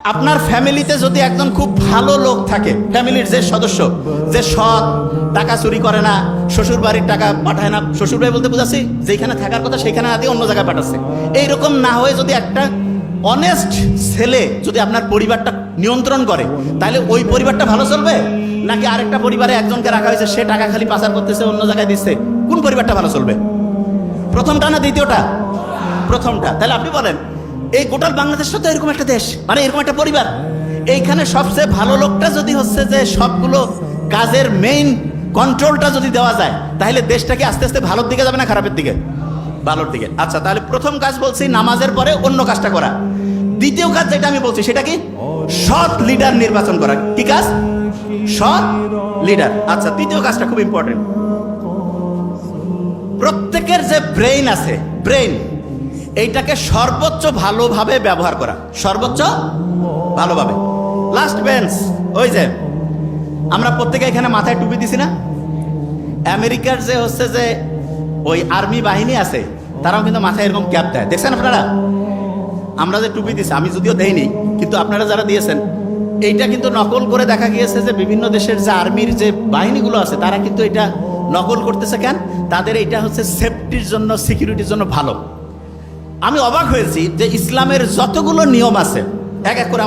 আপনার ফ্যামিলিতে যদি একজন খুব ভালো লোক থাকে, ফ্যামিলির যে সদস্য, যে সৎ, টাকা চুরি করে না, শ্বশুর বাড়ির টাকা পাঠায় না, শ্বশুর বাড়ি বলতে বুঝাচ্ছি যেখানে থাকার কথা সেখানে না দিয়ে অন্য জায়গায় পাঠাচ্ছে, এইরকম না হয়ে যদি একটা অনেস্ট ছেলে যদি আপনার পরিবারটা নিয়ন্ত্রণ করে, তাহলে ওই পরিবারটা ভালো চলবে, নাকি আরেকটা পরিবারে একজনকে রাখা হয়েছে সে টাকা খালি পাচার করতেছে অন্য জায়গায় দিচ্ছে, কোন পরিবারটা ভালো চলবে? প্রথমটা না দ্বিতীয়টা? প্রথমটা। তাহলে আপনি বলেন, এই গোটাল বাংলাদেশটা তো এরকম একটা দেশ, মানে এরকম একটা পরিবার, এইখানে সবচেয়ে ভালো লোকটা যদি হচ্ছে যে সবগুলো কাজের মেইন কন্ট্রোলটা যদি দেওয়া যায়, তাহলে দেশটা কি আস্তে আস্তে ভালোর দিকে যাবে না খারাপের দিকে? ভালোর দিকে। আচ্ছা, তাহলে প্রথম কাজ বলছি নামাজের পরে অন্য কাজটা করা। দ্বিতীয় কাজ যেটা আমি বলছি সেটা কি? সৎ লিডার নির্বাচন করা। কি কাজ? সৎ লিডার। আচ্ছা, তৃতীয় কাজটা খুব ইম্পর্টেন্ট। প্রত্যেকের যে ব্রেইন আছে, ব্রেইন, এইটাকে সর্বোচ্চ ভালোভাবে ব্যবহার করা, সর্বোচ্চ ভালোভাবে। লাস্ট বেঞ্চ, ওই যে আমরা প্রত্যেকে এখানে মাথায় টুপি দিছি না? আমেরিকার যে হচ্ছে যে ওই আর্মি বাহিনী আছে, তারাও কিন্তু মাথায় এরকম ক্যাপ দেয়, দেখছেন আপনারা? আমরা যে টুপি দিছি, আমি যদিও দেইনি, কিন্তু আপনারা যারা দিয়েছেন, এইটা কিন্তু নকল করে দেখা গিয়েছে যে বিভিন্ন দেশের যে আর্মির যে বাহিনীগুলো আছে তারা কিন্তু এটা নকল করতেছে। কেন? তাদের এটা হচ্ছে সেফটির জন্য, সিকিউরিটির জন্য ভালো। আমি অবাক হয়েছি যে ইসলামের যতগুলো নিয়ম আছে এক এক করে